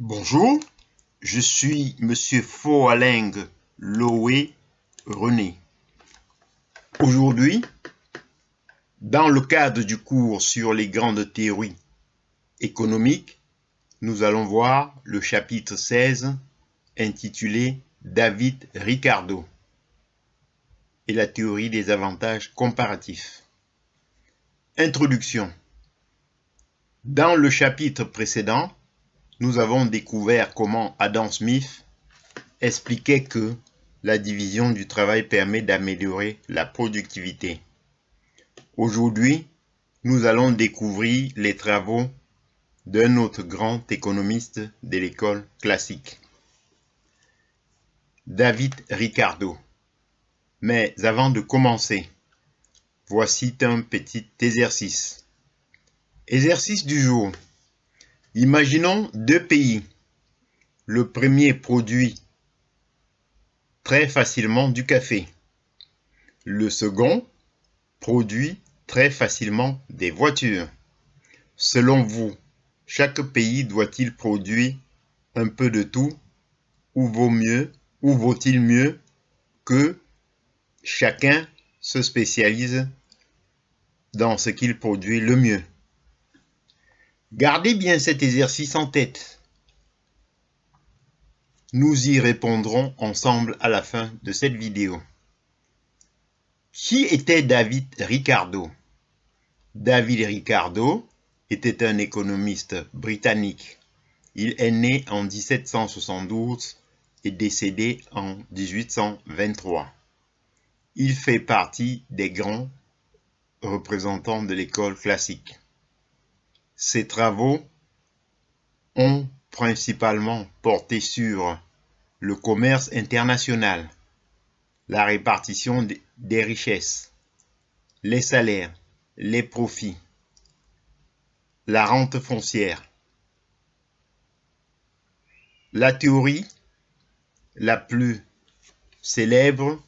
Bonjour, je suis Monsieur Foaling Loé René. Aujourd'hui, dans le cadre du cours sur les grandes théories économiques, nous allons voir le chapitre 16 intitulé David Ricardo et la théorie des avantages comparatifs. Introduction. Dans le chapitre précédent, nous avons découvert comment Adam Smith expliquait que la division du travail permet d'améliorer la productivité. Aujourd'hui, nous allons découvrir les travaux d'un autre grand économiste de l'école classique, David Ricardo. Mais avant de commencer, voici un petit exercice. Exercice du jour. Imaginons deux pays. Le premier produit très facilement du café. Le second produit très facilement des voitures. Selon vous, chaque pays doit-il produire un peu de tout ou vaut-il mieux que chacun se spécialise dans ce qu'il produit le mieux? Gardez bien cet exercice en tête. Nous y répondrons ensemble à la fin de cette vidéo. Qui était David Ricardo? David Ricardo était un économiste britannique. Il est né en 1772 et décédé en 1823. Il fait partie des grands représentants de l'école classique. Ses travaux ont principalement porté sur le commerce international, la répartition des richesses, les salaires, les profits, la rente foncière. La théorie la plus célèbre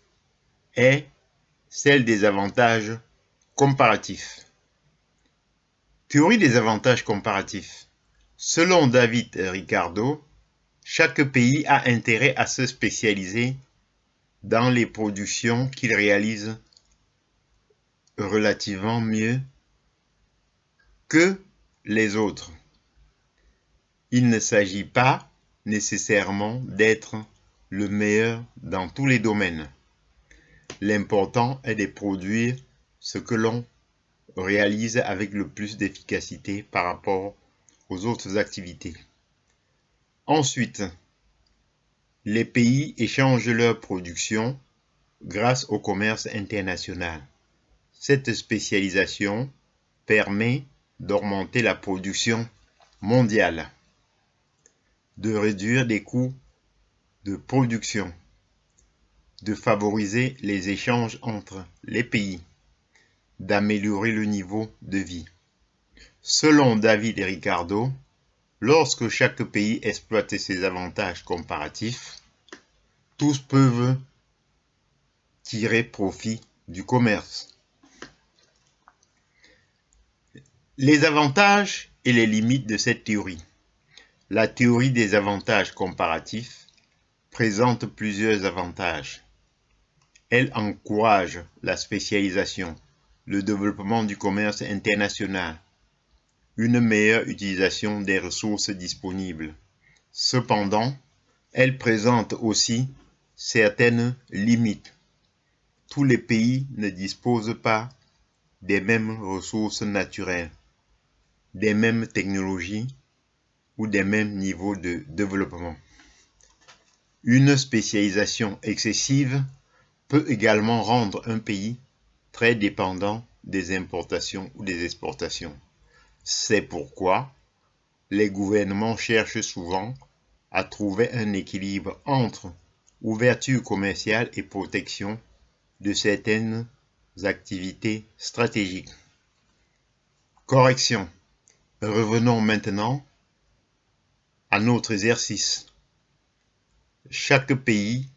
est celle des avantages comparatifs. Théorie des avantages comparatifs. Selon David Ricardo, chaque pays a intérêt à se spécialiser dans les productions qu'il réalise relativement mieux que les autres. Il ne s'agit pas nécessairement d'être le meilleur dans tous les domaines. L'important est de produire ce que l'on réalise avec le plus d'efficacité par rapport aux autres activités. Ensuite, les pays échangent leur production grâce au commerce international. Cette spécialisation permet d'augmenter la production mondiale, de réduire les coûts de production, de favoriser les échanges entre les pays, d'améliorer le niveau de vie. Selon David Ricardo, lorsque chaque pays exploite ses avantages comparatifs, tous peuvent tirer profit du commerce. Les avantages et les limites de cette théorie. La théorie des avantages comparatifs présente plusieurs avantages. Elle encourage la spécialisation, le développement du commerce international, une meilleure utilisation des ressources disponibles. Cependant, elle présente aussi certaines limites. Tous les pays ne disposent pas des mêmes ressources naturelles, des mêmes technologies ou des mêmes niveaux de développement. Une spécialisation excessive peut également rendre un pays très dépendant des importations ou des exportations. C'est pourquoi les gouvernements cherchent souvent à trouver un équilibre entre ouverture commerciale et protection de certaines activités stratégiques. Correction. Revenons maintenant à notre exercice. Chaque pays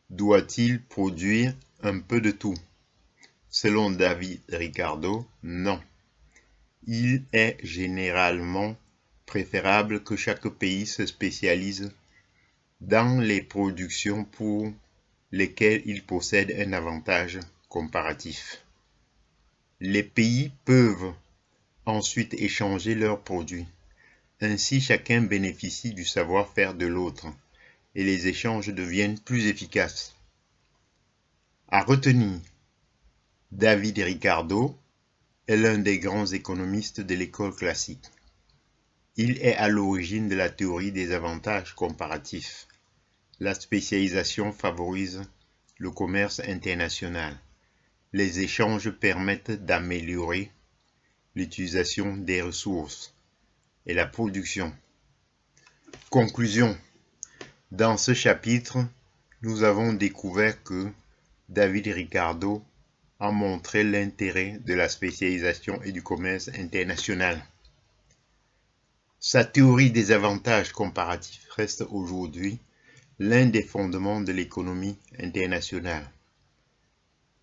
doit-il produire un peu de tout? Selon David Ricardo, non. Il est généralement préférable que chaque pays se spécialise dans les productions pour lesquelles il possède un avantage comparatif. Les pays peuvent ensuite échanger leurs produits. Ainsi, chacun bénéficie du savoir-faire de l'autre et les échanges deviennent plus efficaces. À retenir, David Ricardo est l'un des grands économistes de l'école classique. Il est à l'origine de la théorie des avantages comparatifs. La spécialisation favorise le commerce international. Les échanges permettent d'améliorer l'utilisation des ressources et la production. Conclusion. Dans ce chapitre, nous avons découvert que David Ricardo a montré l'intérêt de la spécialisation et du commerce international. Sa théorie des avantages comparatifs reste aujourd'hui l'un des fondements de l'économie internationale.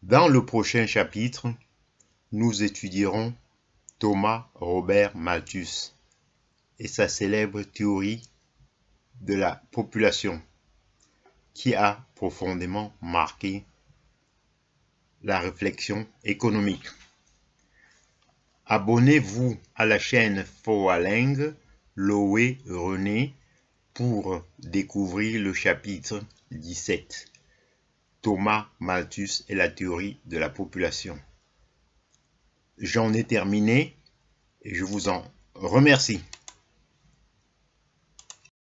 Dans le prochain chapitre, nous étudierons Thomas Robert Malthus et sa célèbre théorie de la population qui a profondément marqué la réflexion économique. Abonnez-vous à la chaîne Foaling Loé René pour découvrir le chapitre 17. Thomas Malthus et la théorie de la population. J'en ai terminé et je vous en remercie.